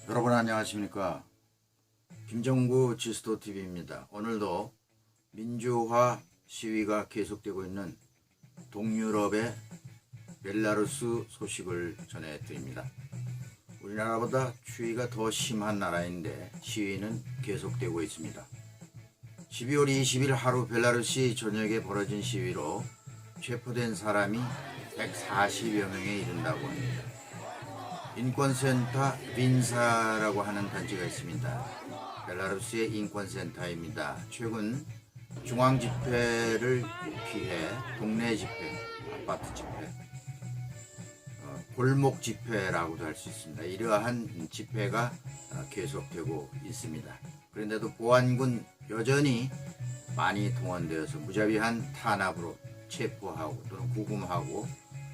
여러분 안녕하십니까. 김정구 지스토TV입니다. 오늘도 민주화 시위가 계속되고 있는 동유럽의 벨라루스 소식을 전해드립니다. 우리나라보다 추위가 더 심한 나라인데 시위는 계속되고 있습니다. 12월 20일 하루 벨라루시 전역에 벌어진 시위로 체포된 사람이 140여 명에 이른다고 합니다. 인권센터 빈사라고 하는 단체가 있습니다. 벨라루스의 인권센터입니다. 최근 중앙 집회를 피해 동네 집회, 아파트 집회, 골목 집회라고도 할 수 있습니다. 이러한 집회가 계속되고 있습니다. 그런데도 보안군 여전히 많이 동원되어서 무자비한 탄압으로 체포하고 또는 구금하고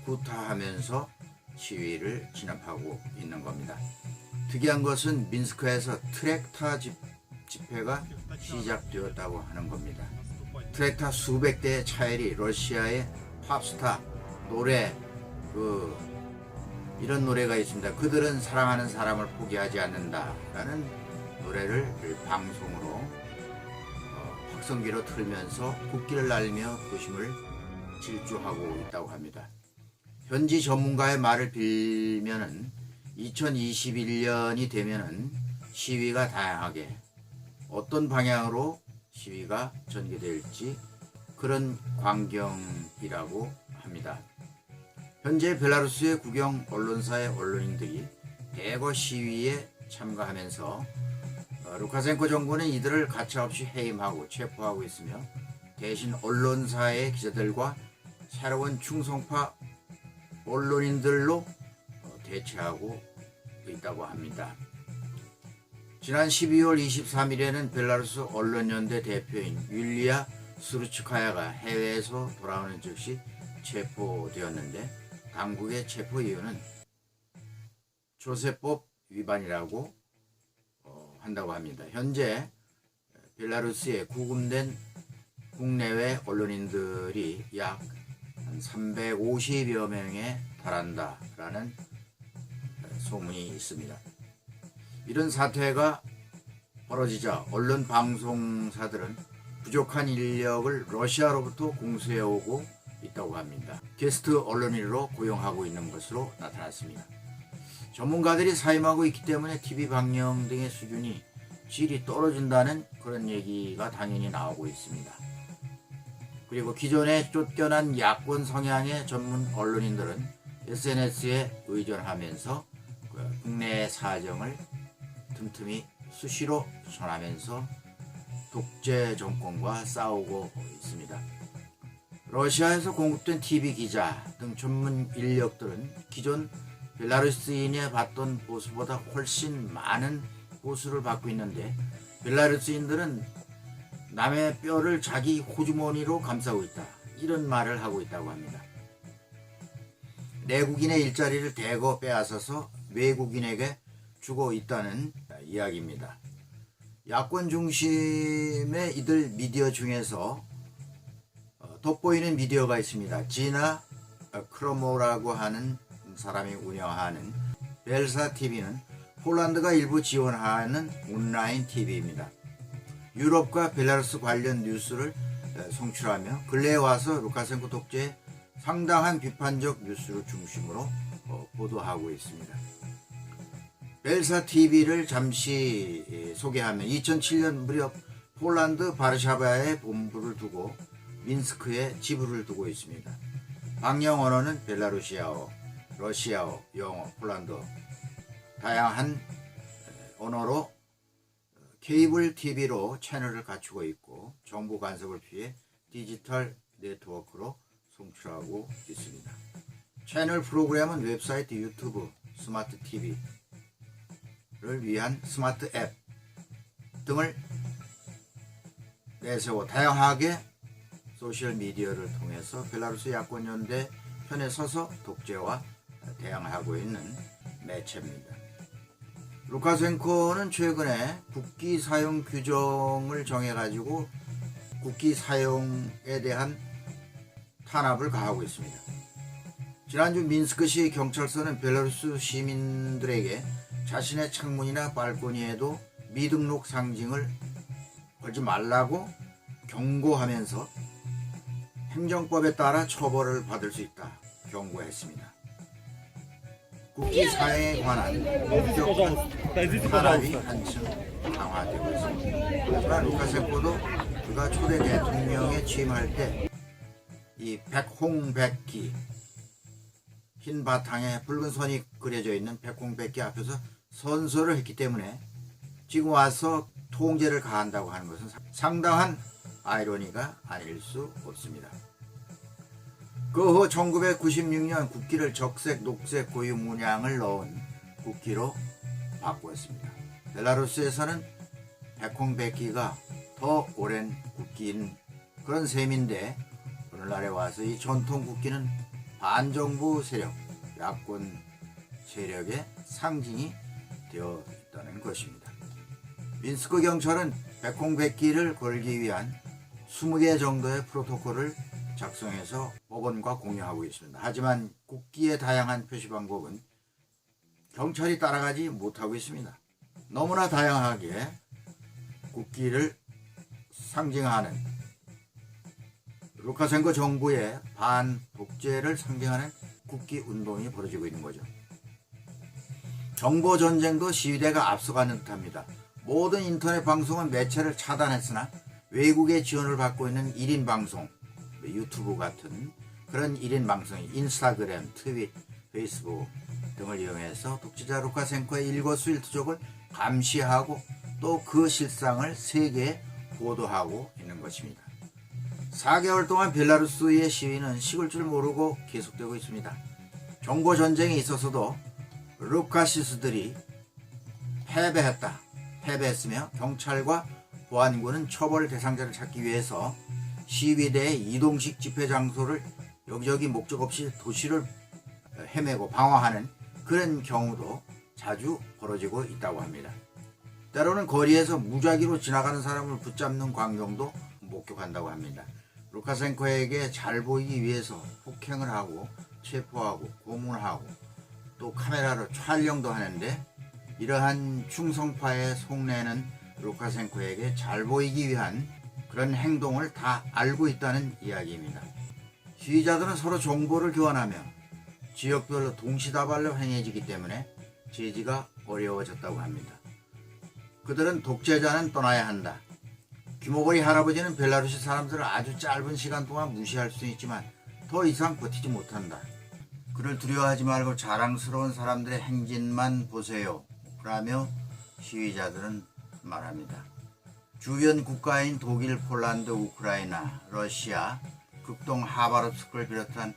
구타하면서 시위를 진압하고 있는 겁니다. 특이한 것은 민스크에서 트랙터 집회가 시작되었다고 하는 겁니다. 트랙터 수백 대의 차일이 러시아의 팝스타 노래 이런 노래가 있습니다. 그들은 사랑하는 사람을 포기하지 않는다라는 노래를 방송으로 확성기로 틀면서 국기를 날리며 도심을 질주하고 있다고 합니다. 현지 전문가의 말을 빌면은 2021년이 되면은 시위가 다양하게 어떤 방향으로 시위가 전개될지 그런 광경이라고 합니다. 현재 벨라루스의 국영 언론사의 언론인들이 대거 시위에 참가하면서 루카센코 정부는 이들을 가차없이 해임하고 체포하고 있으며 대신 언론사의 기자들과 새로운 충성파 언론인들로 대체하고 있다고 합니다. 지난 12월 23일에는 벨라루스 언론연대 대표인 율리아 스루츠카야가 해외에서 돌아오는 즉시 체포되었는데 당국의 체포 이유는 조세법 위반이라고 한다고 합니다. 현재 벨라루스에 구금된 국내외 언론인들이 약 350여 명에 달한다라는 소문이 있습니다. 이런 사태가 벌어지자 언론 방송사들은 부족한 인력을 러시아로부터 공수해오고 있다고 합니다. 게스트 언론인으로 고용하고 있는 것으로 나타났습니다. 전문가들이 사임하고 있기 때문에 TV 방영 등의 수준이 질이 떨어진다는 그런 얘기가 당연히 나오고 있습니다. 그리고 기존에 쫓겨난 야권 성향의 전문 언론인들은 SNS에 의존하면서 국내 사정을 틈틈이 수시로 전하면서 독재 정권과 싸우고 있습니다. 러시아에서 공급된 TV 기자 등 전문 인력들은 기존 벨라루스인이 받던 보수보다 훨씬 많은 보수를 받고 있는데 벨라루스인들은 남의 뼈를 자기 호주머니로 감싸고 있다. 이런 말을 하고 있다고 합니다. 내국인의 일자리를 대거 빼앗아서 외국인에게 주고 있다는 이야기입니다. 야권 중심의 이들 미디어 중에서 돋보이는 미디어가 있습니다. 지나 크로모라고 하는 사람이 운영하는 벨사 TV는 폴란드가 일부 지원하는 온라인 TV입니다. 유럽과 벨라루스 관련 뉴스를 송출하며 근래에 와서 루카센코 독재의 상당한 비판적 뉴스를 중심으로 보도하고 있습니다. 벨사 TV를 잠시 소개하면 2007년 무렵 폴란드 바르샤바에 본부를 두고 민스크에 지부를 두고 있습니다. 방영 언어는 벨라루시아어, 러시아어, 영어, 폴란드어 다양한 언어로 케이블 TV로 채널을 갖추고 있고 정부 간섭을 피해 디지털 네트워크로 송출하고 있습니다. 채널 프로그램은 웹사이트, 유튜브, 스마트 TV를 위한 스마트 앱 등을 내세워 다양하게 소셜미디어를 통해서 벨라루스 야권연대 편에 서서 독재와 대항하고 있는 매체입니다. 루카센코는 최근에 국기 사용 규정을 정해가지고 국기 사용에 대한 탄압을 가하고 있습니다. 지난주 민스크시 경찰서는 벨라루스 시민들에게 자신의 창문이나 발코니에도 미등록 상징을 걸지 말라고 경고하면서 행정법에 따라 처벌을 받을 수 있다 경고했습니다. 국기 사용에 관한 엄격한 탄압이 한층 강화되고 있습니다. 하지만 루카셴코도 그가 초대 대통령에 취임할 때 이 백홍백기, 흰 바탕에 붉은 선이 그려져 있는 백홍백기 앞에서 선서를 했기 때문에 지금 와서 통제를 가한다고 하는 것은 상당한 아이러니가 아닐 수 없습니다. 그 후 1996년 국기를 적색, 녹색 고유 문양을 넣은 국기로 바꾸었습니다. 벨라루스에서는 백홍백기가 더 오랜 국기인 그런 셈인데 오늘날에 와서 이 전통 국기는 반정부 세력, 야권 세력의 상징이 되어 있다는 것입니다. 민스크 경찰은 백홍백기를 걸기 위한 20개 정도의 프로토콜을 작성해서 법원과 공유하고 있습니다. 하지만 국기의 다양한 표시 방법은 경찰이 따라가지 못하고 있습니다. 너무나 다양하게 국기를 상징하는 루카셴코 정부의 반독재를 상징하는 국기 운동이 벌어지고 있는 거죠. 정보전쟁도 시위대가 앞서가는 듯합니다. 모든 인터넷 방송은 매체를 차단했으나 외국의 지원을 받고 있는 1인 방송, 유튜브 같은 그런 1인 방송이 인스타그램, 트윗, 페이스북 등을 이용해서 독재자 루카셴코의 일거수일투족을 감시하고 또 그 실상을 세계에 보도하고 있는 것입니다. 4개월 동안 벨라루스의 시위는 식을 줄 모르고 계속되고 있습니다. 정보전쟁에 있어서도 루카시스들이 패배했으며 경찰과 보안군은 처벌 대상자를 찾기 위해서 시위대의 이동식 집회 장소를 여기저기 목적 없이 도시를 헤매고 방황하는 그런 경우도 자주 벌어지고 있다고 합니다. 때로는 거리에서 무작위로 지나가는 사람을 붙잡는 광경도 목격한다고 합니다. 루카셴코에게 잘 보이기 위해서 폭행을 하고 체포하고 고문하고 또 카메라로 촬영도 하는데 이러한 충성파의 속내는 루카셴코에게 잘 보이기 위한 그런 행동을 다 알고 있다는 이야기입니다. 시위자들은 서로 정보를 교환하며 지역별로 동시다발로 행해지기 때문에 제지가 어려워졌다고 합니다. 그들은 독재자는 떠나야 한다. 귀머거리 할아버지는 벨라루시 사람들을 아주 짧은 시간 동안 무시할 수 있지만 더 이상 버티지 못한다. 그를 두려워하지 말고 자랑스러운 사람들의 행진만 보세요 라며 시위자들은 말합니다. 주변 국가인 독일, 폴란드, 우크라이나, 러시아, 극동 하바롭스크를 비롯한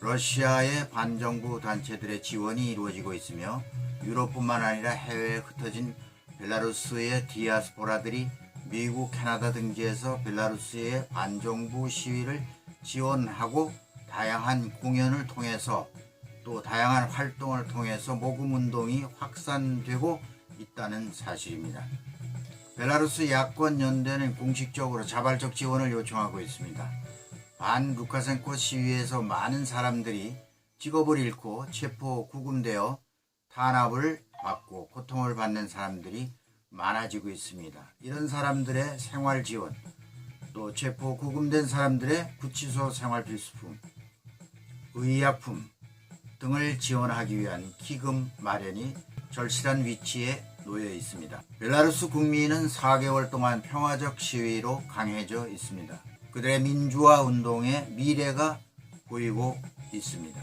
러시아의 반정부 단체들의 지원이 이루어지고 있으며 유럽뿐만 아니라 해외에 흩어진 벨라루스의 디아스포라들이 미국, 캐나다 등지에서 벨라루스의 반정부 시위를 지원하고 다양한 공연을 통해서 또 다양한 활동을 통해서 모금운동이 확산되고 있다는 사실입니다. 벨라루스 야권 연대는 공식적으로 자발적 지원을 요청하고 있습니다. 반 루카셴코 시위에서 많은 사람들이 직업을 잃고 체포 구금되어 탄압을 받고 고통을 받는 사람들이 많아지고 있습니다. 이런 사람들의 생활 지원, 또 체포 구금된 사람들의 구치소 생활 필수품, 의약품 등을 지원하기 위한 기금 마련이 절실한 위치에 놓여 있습니다. 벨라루스 국민은 4개월 동안 평화적 시위로 강해져 있습니다. 그들의 민주화 운동의 미래가 보이고 있습니다.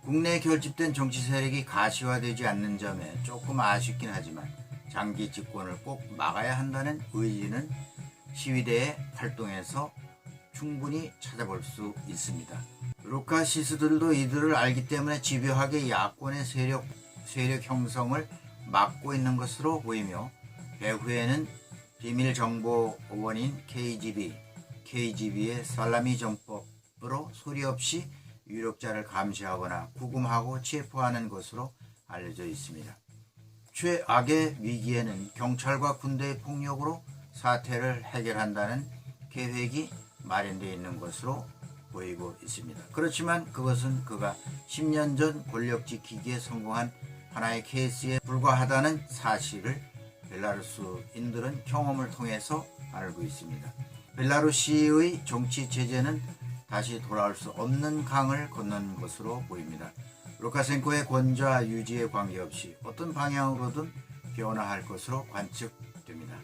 국내에 결집된 정치 세력이 가시화되지 않는 점에 조금 아쉽긴 하지만 장기 집권을 꼭 막아야 한다는 의지는 시위대의 활동에서 충분히 찾아볼 수 있습니다. 루카시스들도 이들을 알기 때문에 집요하게 야권의 세력 형성을 막고 있는 것으로 보이며 배후에는 비밀정보원인 KGB의 살라미 전법으로 소리 없이 유력자를 감시하거나 구금하고 체포하는 것으로 알려져 있습니다. 최악의 위기에는 경찰과 군대의 폭력으로 사태를 해결한다는 계획이 마련되어 있는 것으로 보이고 있습니다. 그렇지만 그것은 그가 10년 전 권력 지키기에 성공한 하나의 케이스에 불과하다는 사실을 벨라루스인들은 경험을 통해서 알고 있습니다. 벨라루시의 정치 체제는 다시 돌아올 수 없는 강을 건넌 것으로 보입니다. 루카셴코의 권좌 유지에 관계없이 어떤 방향으로든 변화할 것으로 관측됩니다.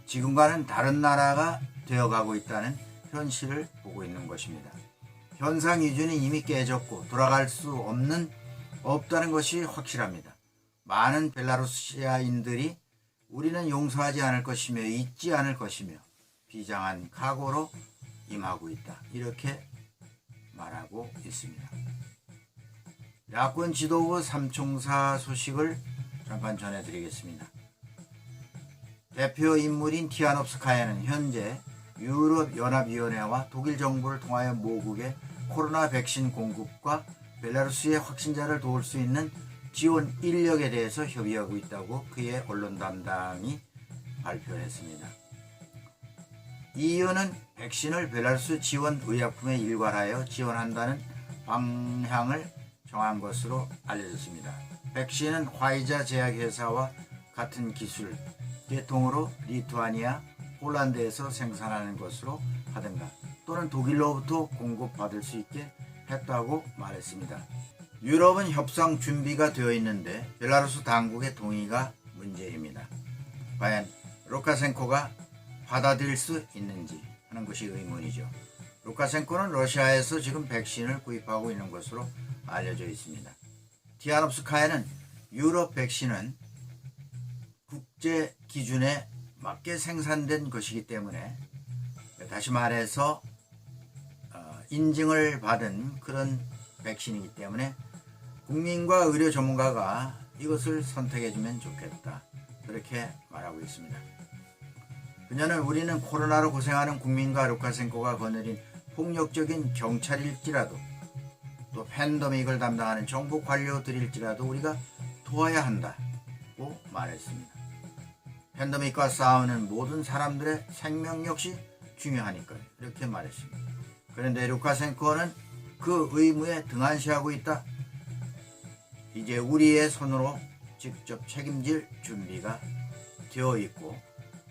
지금과는 다른 나라가 되어가고 있다는 현실을 보고 있는 것입니다. 현상 유지는 이미 깨졌고 돌아갈 수 없다는 것이 확실합니다. 많은 벨라루시아인들이 우리는 용서하지 않을 것이며 잊지 않을 것이며 비장한 각오로 임하고 있다, 이렇게 말하고 있습니다. 야권 지도부 삼총사 소식을 잠깐 전해드리겠습니다. 대표 인물인 티하노프스카야는 현재 유럽연합위원회와 독일 정부를 통하여 모국의 코로나 백신 공급과 벨라루스의 확진자를 도울 수 있는 지원 인력에 대해서 협의하고 있다고 그의 언론 담당이 발표했습니다. EU는 백신을 벨라루스 지원 의약품에 일괄하여 지원한다는 방향을 정한 것으로 알려졌습니다. 백신은 화이자 제약회사와 같은 기술, 계통으로 리투아니아, 폴란드에서 생산하는 것으로 하든가 또는 독일로부터 공급받을 수 있게 했다고 말했습니다. 유럽은 협상 준비가 되어 있는데 벨라루스 당국의 동의가 문제입니다. 과연 루카셴코가 받아들일 수 있는지 하는 것이 의문이죠. 루카셴코는 러시아에서 지금 백신을 구입하고 있는 것으로 알려져 있습니다. 티하노프스카야는 유럽 백신은 국제 기준에 맞게 생산된 것이기 때문에, 다시 말해서 인증을 받은 그런 백신이기 때문에 국민과 의료 전문가가 이것을 선택해주면 좋겠다, 그렇게 말하고 있습니다. 그녀는 우리는 코로나로 고생하는 국민과 루카셴코가 거느린 폭력적인 경찰일지라도 또 팬데믹을 담당하는 정부 관료들일지라도 우리가 도와야 한다고 말했습니다. 팬데믹과 싸우는 모든 사람들의 생명 역시 중요하니까요, 이렇게 말했습니다. 그런데 루카셴코는 그 의무에 등한시하고 있다. 이제 우리의 손으로 직접 책임질 준비가 되어 있고,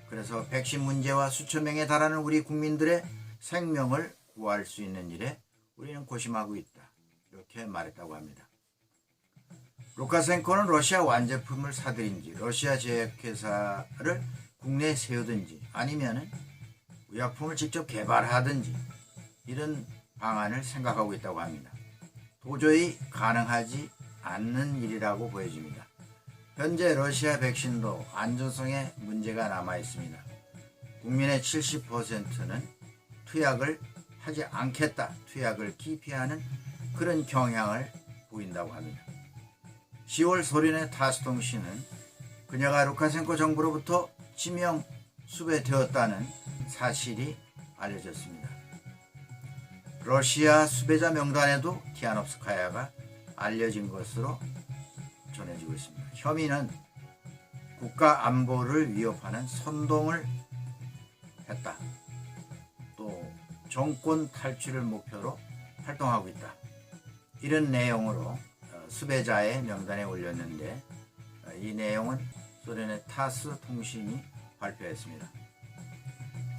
그래서 백신 문제와 수천 명에 달하는 우리 국민들의 생명을 구할 수 있는 일에 우리는 고심하고 있다, 이렇게 말했다고 합니다. 루카셴코는 러시아 완제품을 사들인지 러시아 제약회사를 국내에 세우든지 아니면 의약품을 직접 개발하든지 이런 방안을 생각하고 있다고 합니다. 도저히 가능하지 않는 일이라고 보여집니다. 현재 러시아 백신도 안전성에 문제가 남아 있습니다. 국민의 70%는 투약을 하지 않겠다, 투약을 기피하는 그런 경향을 보인다고 합니다. 10월 소련의 타스통신은 그녀가 루카셴코 정부로부터 지명 수배되었다는 사실이 알려졌습니다. 러시아 수배자 명단에도 티하노프스카야가 알려진 것으로 전해지고 있습니다. 혐의는 국가 안보를 위협하는 선동을 했다, 또 정권 탈취를 목표로 활동하고 있다, 이런 내용으로 수배자의 명단에 올렸는데, 이 내용은 소련의 타스 통신이 발표했습니다.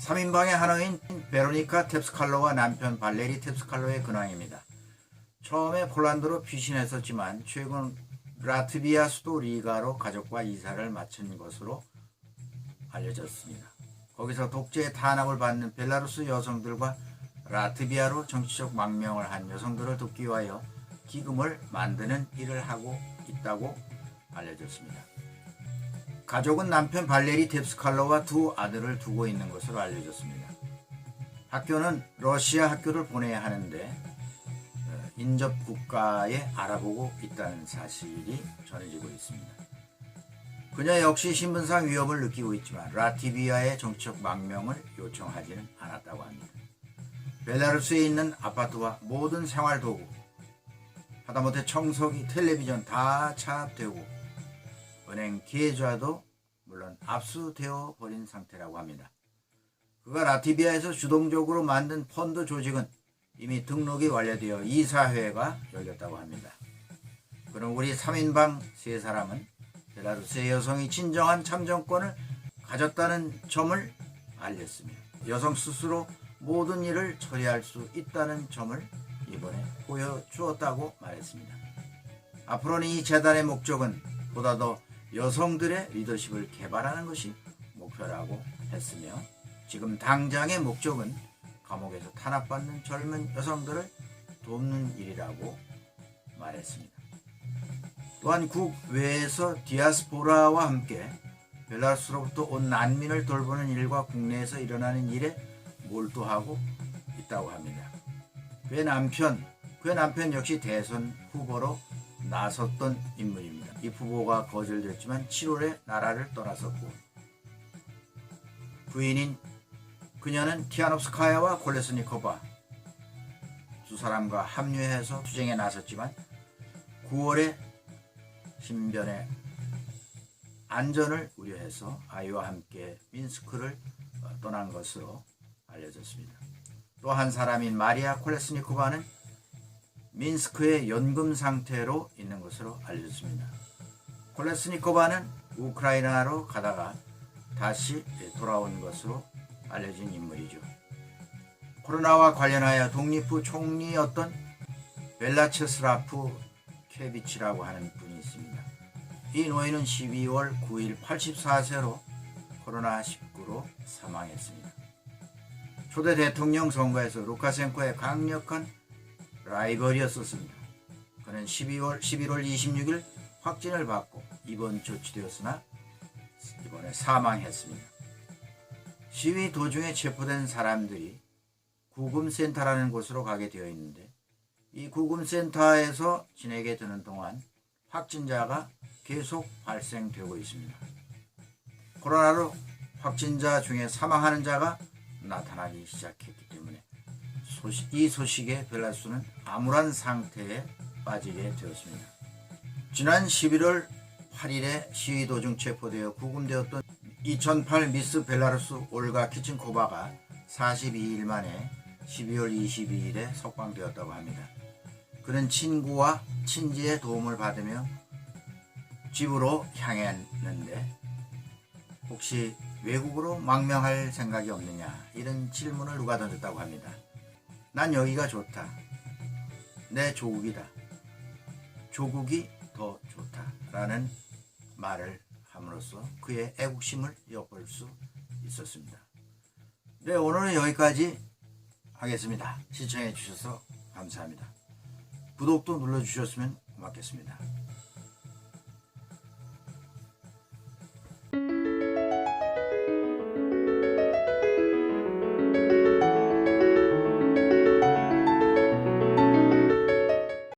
3인방의 하나인 베로니카 텝스칼로와 남편 발레리 텝스칼로의 근황입니다. 처음에 폴란드로 피신했었지만 최근 라트비아 수도 리가로 가족과 이사를 마친 것으로 알려졌습니다. 거기서 독재의 탄압을 받는 벨라루스 여성들과 라트비아로 정치적 망명을 한 여성들을 돕기 위하여 기금을 만드는 일을 하고 있다고 알려졌습니다. 가족은 남편 발레리 텝스칼로와 두 아들을 두고 있는 것으로 알려졌습니다. 학교는 러시아 학교를 보내야 하는데 인접 국가에 알아보고 있다는 사실이 전해지고 있습니다. 그녀 역시 신분상 위협을 느끼고 있지만 라트비아의 정치적 망명을 요청하지는 않았다고 합니다. 벨라루스에 있는 아파트와 모든 생활도구, 하다못해 청소기, 텔레비전 다 차압되고 은행 계좌도 물론 압수되어 버린 상태라고 합니다. 그가 라트비아에서 주동적으로 만든 펀드 조직은 이미 등록이 완료되어 이사회가 열렸다고 합니다. 그럼 우리 3인방 세 사람은 벨라루스의 여성이 진정한 참정권을 가졌다는 점을 알렸으며 여성 스스로 모든 일을 처리할 수 있다는 점을 이번에 보여주었다고 말했습니다. 앞으로는 이 재단의 목적은 보다 더 여성들의 리더십을 개발하는 것이 목표라고 했으며 지금 당장의 목적은 감옥에서 탄압받는 젊은 여성들을 돕는 일이라고 말했습니다. 또한 국외에서 디아스포라와 함께 벨라루스로부터 온 난민을 돌보는 일과 국내에서 일어나는 일에 몰두하고 있다고 합니다. 그의 남편 역시 대선 후보로 나섰던 인물입니다. 이 후보가 거절됐지만 7월에 나라를 떠났었고 부인인 그녀는 티하노프스카야와 콜레스니코바 두 사람과 합류해서 투쟁에 나섰지만 9월에 신변의 안전을 우려해서 아이와 함께 민스크를 떠난 것으로 알려졌습니다. 또 한 사람인 마리아 콜레스니코바는 민스크의 연금 상태로 있는 것으로 알려졌습니다. 콜레스니코바는 우크라이나로 가다가 다시 돌아온 것으로 알려진 인물이죠. 코로나와 관련하여 독립후 총리였던 벨라체스라프 케비치라고 하는 분이 있습니다. 이 노인은 12월 9일 84세로 코로나19로 사망했습니다. 초대 대통령 선거에서 루카셴코의 강력한 라이벌이었었습니다. 그는 11월 26일 확진을 받고 입원 조치되었으나 이번에 사망했습니다. 시위 도중에 체포된 사람들이 구금센터라는 곳으로 가게 되어 있는데 이 구금센터에서 지내게 되는 동안 확진자가 계속 발생되고 있습니다. 코로나로 확진자 중에 사망하는 자가 나타나기 시작했기 때문에 이 소식에 벨라루스는 암울한 상태에 빠지게 되었습니다. 지난 11월 8일에 시위 도중 체포되어 구금되었던 2008 미스 벨라루스 올가 키친코바가 42일 만에 12월 22일에 석방되었다고 합니다. 그는 친구와 친지의 도움을 받으며 집으로 향했는데 혹시 외국으로 망명할 생각이 없느냐 이런 질문을 누가 던졌다고 합니다. 난 여기가 좋다. 내 조국이다. 조국이 더 좋다 라는 말을 함으로써 그의 애국심을 엿볼 수 있었습니다. 네, 오늘은 여기까지 하겠습니다. 시청해 주셔서 감사합니다. 구독도 눌러주셨으면 고맙겠습니다.